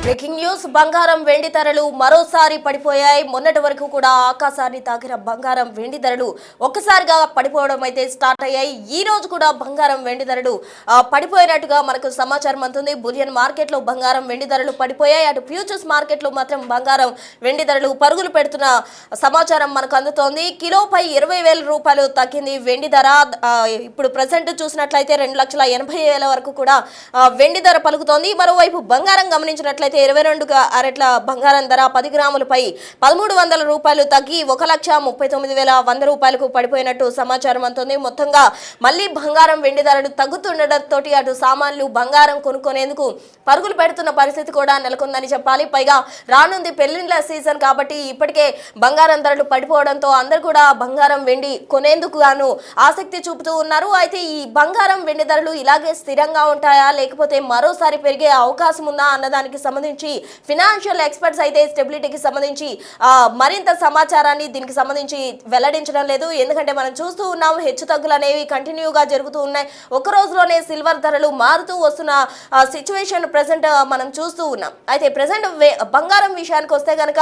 Breaking news బంగారం వెండి ధరలు మరోసారి పడిపోయాయి. మొన్నటి వరకు కూడా ఆకాశాన్ని తాకిన బంగారం వెండి ధరలు ఒక్కసారిగా పడిపోవడం అయితే స్టార్ట్ అయ్యాయి. ఈ రోజు కూడా బంగారం వెండి ధరలు పడిపోయినట్టుగా మనకు సమాచారం అందుతుంది. బులియన్ మార్కెట్ లో బంగారం వెండి ధరలు పడిపోయాయి. అటు ఫ్యూచర్స్ మార్కెట్ లో మాత్రం బంగారం వెండి ధరలు పరుగులు పెడుతున్న సమాచారం మనకు అందుతోంది. కిలోపై 20,000 రూపాయలు తగ్గింది వెండి ధర. ఇప్పుడు ప్రజెంట్ చూసినట్లయితే 2,80,000 వరకు కూడా వెండి ధర పలుకుతోంది. మరోవైపు బంగారం గమనించినట్లయితే 22 క్యారెట్ల బంగారం ధర 10 గ్రాములపై 1,300 రూపాయలు తగ్గి 1,39,100 రూపాయలకు పడిపోయినట్టు సమాచారం అందుతుంది. మొత్తంగా మళ్ళీ బంగారం వెండి ధరలు తగ్గుతుండటంతో అటు సామాన్లు బంగారం కొనుక్కునేందుకు పరుగులు పెడుతున్న పరిస్థితి కూడా నెలకొందని చెప్పాలి. పైగా రానుంది పెళ్లిళ్ల సీజన్ కాబట్టి ఇప్పటికే బంగారం ధరలు పడిపోవడంతో అందరూ కూడా బంగారం వెండి కొనేందుకు గాను ఆసక్తి చూపుతూ ఉన్నారు. అయితే ఈ బంగారం వెండి ధరలు ఇలాగే స్థిరంగా ఉంటాయా లేకపోతే మరోసారి పెరిగే అవకాశం ఉందా అన్నదానికి సంబంధించి ఫినాన్షియల్ ఎక్స్పర్ట్స్ అయితే స్టెబిలిటీకి సంబంధించి మరింత సమాచారాన్ని దీనికి సంబంధించి వెల్లడించడం లేదు. ఎందుకంటే మనం చూస్తూ ఉన్నాం హెచ్చు తగ్గులు అనేవి కంటిన్యూగా జరుగుతూ ఉన్నాయి. ఒక రోజులోనే సిల్వర్ ధరలు మారుతూ వస్తున్న సిచ్యువేషన్ ప్రెసెంట్ మనం చూస్తూ ఉన్నాం. అయితే ప్రెసెంట్ బంగారం విషయానికి వస్తే కనుక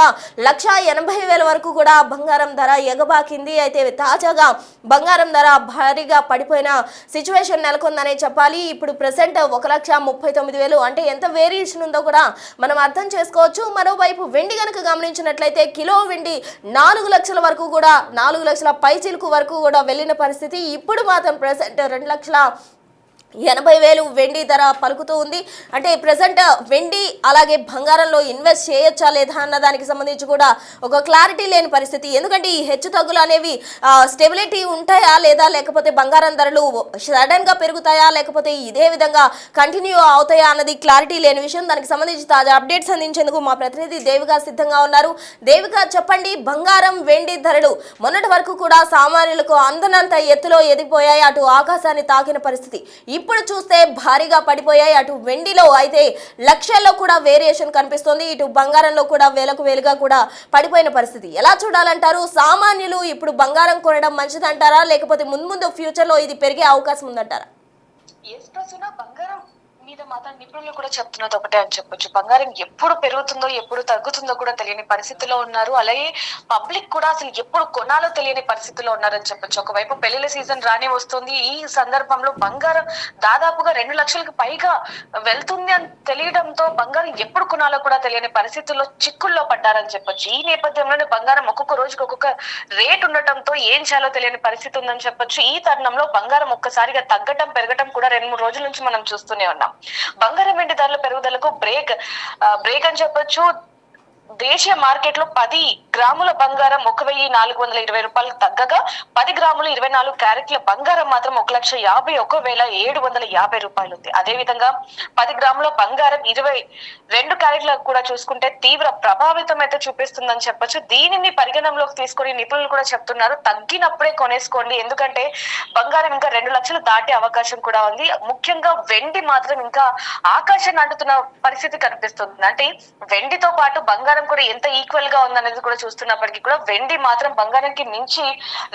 1,80,000 వరకు కూడా బంగారం ధర ఎగబాకింది. అయితే తాజాగా బంగారం ధర భారీగా పడిపోయిన సిచ్యువేషన్ నెలకొందనే చెప్పాలి. ఇప్పుడు ప్రెసెంట్ 1,39,000 అంటే ఎంత వేరియేషన్ ఉందో కూడా మనం అర్థం చేసుకోవచ్చు. మరోవైపు వెండి కనుక గమనించినట్లయితే కిలో వెండి 4 లక్షల వరకు కూడా 4 లక్షల పైచిలుకు వరకు కూడా వెళ్ళిన పరిస్థితి. ఇప్పుడు మాత్రం ప్రెసెంట్ 2,80,000 వెండి ధర పలుకుతూ ఉంది. అంటే ప్రెసెంట్ వెండి అలాగే బంగారంలో ఇన్వెస్ట్ చేయొచ్చా లేదా అన్న దానికి సంబంధించి కూడా ఒక క్లారిటీ లేని పరిస్థితి. ఎందుకంటే ఈ హెచ్చు తగ్గులు అనేవి స్టెబిలిటీ ఉంటాయా లేదా లేకపోతే బంగారం ధరలు సడన్ గా పెరుగుతాయా లేకపోతే ఇదే విధంగా కంటిన్యూ అవుతాయా అన్నది క్లారిటీ లేని విషయం. దానికి సంబంధించి తాజా అప్డేట్స్ అందించేందుకు మా ప్రతినిధి దేవిక సిద్ధంగా ఉన్నారు. దేవిక, చెప్పండి, బంగారం వెండి ధరలు మొన్నటి వరకు కూడా సామాన్యులకు అందనంత ఎత్తులో ఎదిగిపోయాయి. అటు ఆకాశాన్ని తాకిన పరిస్థితి ఇప్పుడు చూస్తే భారీగా పడిపోయాయి. అటు వెండిలో అయితే లక్షల్లో కూడా వేరియేషన్ కనిపిస్తుంది. ఇటు బంగారంలో కూడా వేలకు వేలుగా కూడా పడిపోయిన పరిస్థితి. ఎలా చూడాలంటారు? సామాన్యులు ఇప్పుడు బంగారం కొనడం మంచిదంటారా లేకపోతే ముందు ఫ్యూచర్ లో ఇది పెరిగే అవకాశం ఉందంటారా? బంగారం మీద మాత్రం నిపుణులు కూడా చెప్తున్నది ఒకటే అని చెప్పొచ్చు. బంగారం ఎప్పుడు పెరుగుతుందో ఎప్పుడు తగ్గుతుందో కూడా తెలియని పరిస్థితిలో ఉన్నారు. అలాగే పబ్లిక్ కూడా అసలు ఎప్పుడు కొనాలో తెలియని పరిస్థితిలో ఉన్నారని చెప్పొచ్చు. ఒకవైపు పెళ్లిళ్ళ సీజన్ రానే వస్తుంది. ఈ సందర్భంలో బంగారం దాదాపుగా 2 లక్షలకు పైగా వెళ్తుంది అని తెలియడంతో బంగారం ఎప్పుడు కొనాలో కూడా తెలియని పరిస్థితుల్లో చిక్కుల్లో పడ్డారని చెప్పొచ్చు. ఈ నేపథ్యంలోనే బంగారం ఒక్కొక్క రోజుకి ఒక్కొక్క రేట్ ఉండటంతో ఏం చేయాలో తెలియని పరిస్థితి ఉందని చెప్పొచ్చు. ఈ తరుణంలో బంగారం ఒక్కసారిగా తగ్గటం పెరగటం కూడా 2-3 రోజుల నుంచి మనం చూస్తూనే ఉన్నాం. బంగారం వెండి ధరల పెరుగుదలకు బ్రేక్ అని చెప్పొచ్చు. దేశీయ మార్కెట్ లో 10 గ్రాముల బంగారం 1,420 రూపాయలకు తగ్గగా 10 గ్రాములు 24 క్యారెట్ల బంగారం మాత్రం 1,51,750 రూపాయలు ఉంది. అదే విధంగా 10 గ్రాముల బంగారం 22 క్యారెట్లకు కూడా చూసుకుంటే తీవ్ర ప్రభావితం అయితే చూపిస్తుందని చెప్పొచ్చు. దీనిని పరిగణనలోకి తీసుకొని నిపుణులు కూడా చెప్తున్నారు, తగ్గినప్పుడే కొనేసుకోండి. ఎందుకంటే బంగారం ఇంకా 2 లక్షలు దాటే అవకాశం కూడా ఉంది. ముఖ్యంగా వెండి మాత్రం ఇంకా ఆకాశాన్ని అంటుతున్న పరిస్థితి కనిపిస్తుంది. అంటే వెండితో పాటు బంగారం కూడా ఎంత ఈక్వల్ గా ఉందనేది కూడా చూస్తున్నప్పటికీ కూడా వెండి మాత్రం బంగారానికి మించి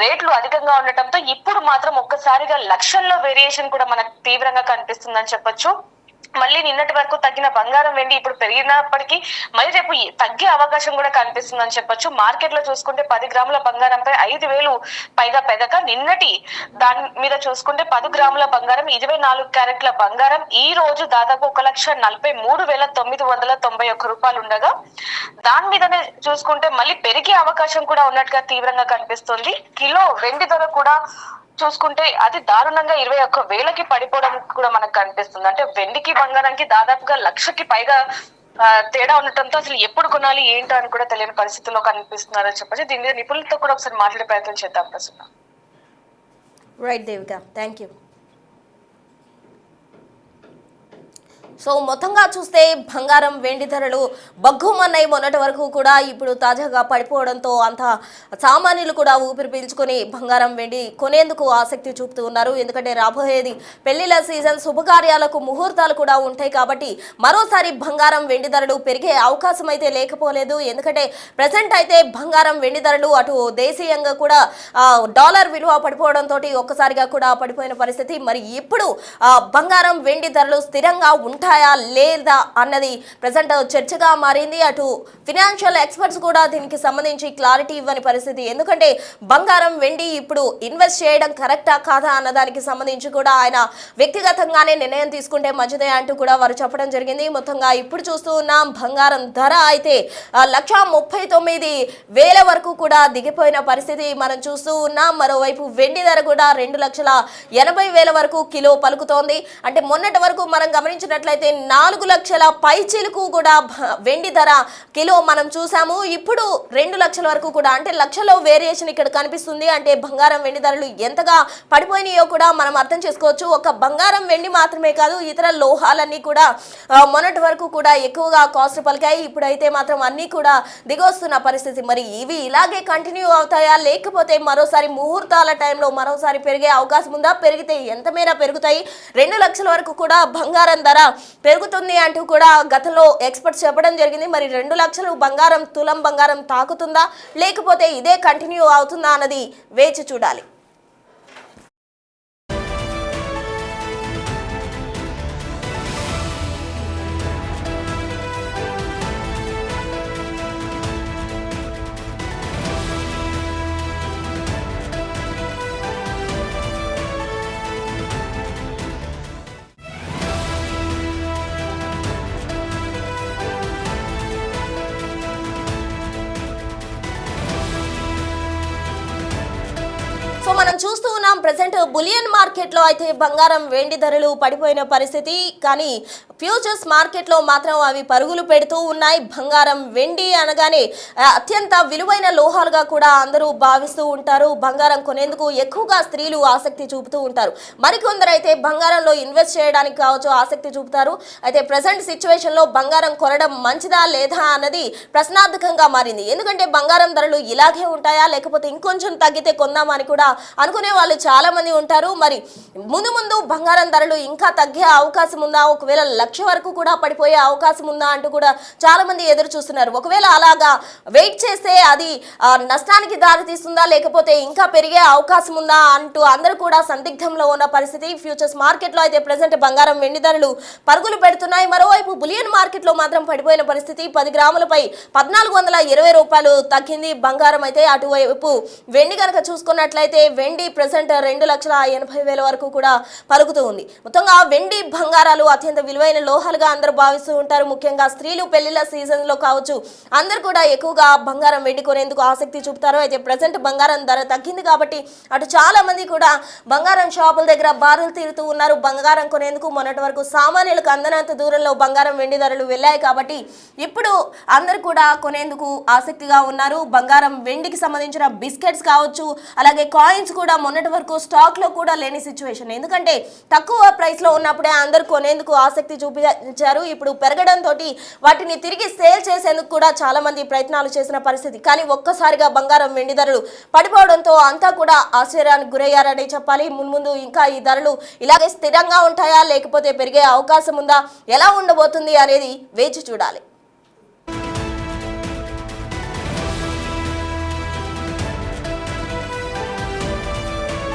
రేట్లు అధికంగా ఉండటంతో ఇప్పుడు మాత్రం ఒక్కసారిగా లక్షల్లో వేరియేషన్ కూడా మనకు తీవ్రంగా కనిపిస్తుందని చెప్పొచ్చు. మళ్ళీ నిన్నటి వరకు తగ్గిన బంగారం వెండి ఇప్పుడు పెరిగినప్పటికీ మళ్ళీ రేపు తగ్గే అవకాశం కూడా కనిపిస్తుందని చెప్పొచ్చు. మార్కెట్ లో చూసుకుంటే 10 గ్రాముల బంగారంపై 5,000 పైగా పెరగక నిన్నటి దాని మీద చూసుకుంటే 10 గ్రాముల బంగారం 24 క్యారెట్ల బంగారం ఈ రోజు దాదాపు 1,43,991 రూపాయలు ఉండగా దాని మీదనే చూసుకుంటే మళ్ళీ పెరిగే అవకాశం కూడా ఉన్నట్టుగా తీవ్రంగా కనిపిస్తుంది. కిలో వెండి ధర కూడా చూసుకుంటే అది దారుణంగా 21,000కి పడిపోవడం కూడా మనకు కనిపిస్తుంది. అంటే వెండికి బంగారానికి దాదాపుగా 1,00,000కి పైగా తేడా ఉండటంతో అసలు ఎప్పుడు కొనాలి ఏంటో అని కూడా తెలియని పరిస్థితుల్లో కనిపిస్తున్నారని చెప్పచ్చు. దీని మీద నిపుణులతో కూడా ఒకసారి మాట్లాడే ప్రయత్నం చేద్దాం. ప్రస్తుతం right Devika, thank you. So మొత్తంగా చూస్తే బంగారం వెండి ధరలు బగ్గుమన్నాయి మొన్నటి వరకు కూడా. ఇప్పుడు తాజాగా పడిపోవడంతో అంత సామాన్యులు కూడా ఊపిరి పీల్చుకొని బంగారం వెండి కొనేందుకు ఆసక్తి చూపుతూ ఉన్నారు. ఎందుకంటే రాబోయేది పెళ్లిళ్ళ సీజన్, శుభకార్యాలకు ముహూర్తాలు కూడా ఉంటాయి కాబట్టి మరోసారి బంగారం వెండి ధరలు పెరిగే అవకాశం అయితే లేకపోలేదు. ఎందుకంటే ప్రజెంట్ అయితే బంగారం వెండి ధరలు అటు దేశీయంగా కూడా డాలర్ విలువ పడిపోవడంతో ఒక్కసారిగా కూడా పడిపోయిన పరిస్థితి. మరి ఇప్పుడు బంగారం వెండి ధరలు స్థిరంగా ఉంటాయి ఉంటాయా లేదా అన్నది ప్రజెంట్ చర్చగా మారింది. అటు ఫినాన్షియల్ ఎక్స్పర్ట్స్ కూడా దీనికి సంబంధించి క్లారిటీ ఇవ్వని పరిస్థితి. ఎందుకంటే బంగారం వెండి ఇప్పుడు ఇన్వెస్ట్ చేయడం కరెక్టా కాదా అన్నదానికి సంబంధించి కూడా ఆయన వ్యక్తిగతంగానే నిర్ణయం తీసుకుంటే మంచిదే అంటూ కూడా వారు చెప్పడం జరిగింది. మొత్తంగా ఇప్పుడు చూస్తూ ఉన్నాం బంగారం ధర అయితే 1,39,000 వరకు కూడా దిగిపోయిన పరిస్థితి మనం చూస్తూ ఉన్నాం. మరోవైపు వెండి ధర కూడా 2,80,000 వరకు కిలో పలుకుతోంది. అంటే మొన్నటి వరకు మనం గమనించినట్లయితే 4 లక్షల పైచిలకు కూడా వెండి ధర కిలో మనం చూసాము. ఇప్పుడు 2 లక్షల వరకు కూడా, అంటే లక్షలో వేరియేషన్ ఇక్కడ కనిపిస్తుంది. అంటే బంగారం వెండి ధరలు ఎంతగా పడిపోయినాయో కూడా మనం అర్థం చేసుకోవచ్చు. ఒక బంగారం వెండి మాత్రమే కాదు, ఇతర లోహాలన్నీ కూడా మొన్నటి వరకు కూడా ఎక్కువగా కాస్ట్ పలికాయి. ఇప్పుడైతే మాత్రం అన్నీ కూడా దిగొస్తున్న పరిస్థితి. మరి ఇవి ఇలాగే కంటిన్యూ అవుతాయా, లేకపోతే మరోసారి ముహూర్తాల టైంలో మరోసారి పెరిగే అవకాశం ఉందా? పెరిగితే ఎంత మేర పెరుగుతాయి? 2 లక్షల వరకు కూడా బంగారం ధర పెరుగుతుంది అంటూ కూడా గతంలో ఎక్స్పర్ట్స్ చెప్పడం జరిగింది. మరి 2 లక్షలు బంగారం, తులం బంగారం తాకుతుందా, లేకపోతే ఇదే కంటిన్యూ అవుతుందా అన్నది వేచి చూడాలి. సో మనం చూస్తూ ఉన్నాం ప్రెసెంట్ బులియన్ మార్కెట్లో అయితే బంగారం వెండి ధరలు పడిపోయిన పరిస్థితి. కానీ ఫ్యూచర్స్ మార్కెట్లో మాత్రం అవి పరుగులు పెడుతూ ఉన్నాయి. బంగారం వెండి అనగానే అత్యంత విలువైన లోహాలుగా కూడా అందరూ భావిస్తూ ఉంటారు. బంగారం కొనేందుకు ఎక్కువగా స్త్రీలు ఆసక్తి చూపుతూ ఉంటారు. మరికొందరు అయితే బంగారంలో ఇన్వెస్ట్ చేయడానికి కావచ్చు ఆసక్తి చూపుతారు. అయితే ప్రెసెంట్ సిచ్యువేషన్లో బంగారం కొనడం మంచిదా లేదా అన్నది ప్రశ్నార్థకంగా మారింది. ఎందుకంటే బంగారం ధరలు ఇలాగే ఉంటాయా, లేకపోతే ఇంకొంచెం తగ్గితే కొందామని కూడా అనుకునే వాళ్ళు చాలా మంది ఉంటారు. మరి ముందు ముందు బంగారం ధరలు ఇంకా తగ్గే అవకాశం ఉందా, ఒకవేళ 1,00,000 వరకు కూడా పడిపోయే అవకాశం ఉందా అంటూ కూడా చాలా మంది ఎదురు చూస్తున్నారు. ఒకవేళ అలాగా వెయిట్ చేస్తే అది నష్టానికి దారి తీస్తుందా, లేకపోతే ఇంకా పెరిగే అవకాశం ఉందా అంటూ అందరూ కూడా సందిగ్ధంలో ఉన్న పరిస్థితి. ఫ్యూచర్స్ మార్కెట్లో అయితే ప్రెసెంట్ బంగారం వెండి ధరలు పరుగులు పెడుతున్నాయి. మరోవైపు బులియన్ మార్కెట్లో మాత్రం పడిపోయిన పరిస్థితి. 10 గ్రాములపై 1,420 రూపాయలు తగ్గింది బంగారం అయితే. అటువైపు వెండి కనుక చూసుకున్నట్లయితే వెండి ప్రెసెంట్ 2,80,000 వరకు కూడా పలుకుతూ ఉంది. మొత్తంగా వెండి బంగారాలు అత్యంత విలువైన లోహాలుగా అందరూ భావిస్తూ ఉంటారు. ముఖ్యంగా స్త్రీలు పెళ్లిళ్ళ సీజన్ లో కావచ్చు అందరూ కూడా ఎక్కువగా బంగారం వెండి కొనేందుకు ఆసక్తి చూపుతారు. అయితే ప్రెసెంట్ బంగారం ధర తగ్గింది కాబట్టి అటు చాలా మంది కూడా బంగారం షాపుల దగ్గర బారులు తీరుతూ ఉన్నారు బంగారం కొనేందుకు. మొన్నటి వరకు సామాన్యులకు అందనంత దూరంలో బంగారం వెండి ధరలు వెళ్ళాయి కాబట్టి ఇప్పుడు అందరూ కూడా కొనేందుకు ఆసక్తిగా ఉన్నారు. బంగారం వెండికి సంబంధించిన బిస్కెట్స్ కావచ్చు, అలాగే కాయిన్స్ కూడా మొన్నటి వరకు స్టాక్ లో కూడా లేని సిచ్యువేషన్. ఎందుకంటే తక్కువ ప్రైస్ లో ఉన్నప్పుడే అందరూ కొనేందుకు ఆసక్తి చూపించారు. ఇప్పుడు పెరగడంతో వాటిని తిరిగి సేల్ చేసేందుకు కూడా చాలా మంది ప్రయత్నాలు చేసిన పరిస్థితి. కానీ ఒక్కసారిగా బంగారం వెండి ధరలు పడిపోవడంతో అంతా కూడా ఆశ్చర్యానికి గురయ్యారని చెప్పాలి. మున్ముందు ఇంకా ఈ ధరలు ఇలాగే స్థిరంగా ఉంటాయా, లేకపోతే పెరిగే అవకాశం ఉందా, ఎలా ఉండబోతుంది అనేది వేచి చూడాలి.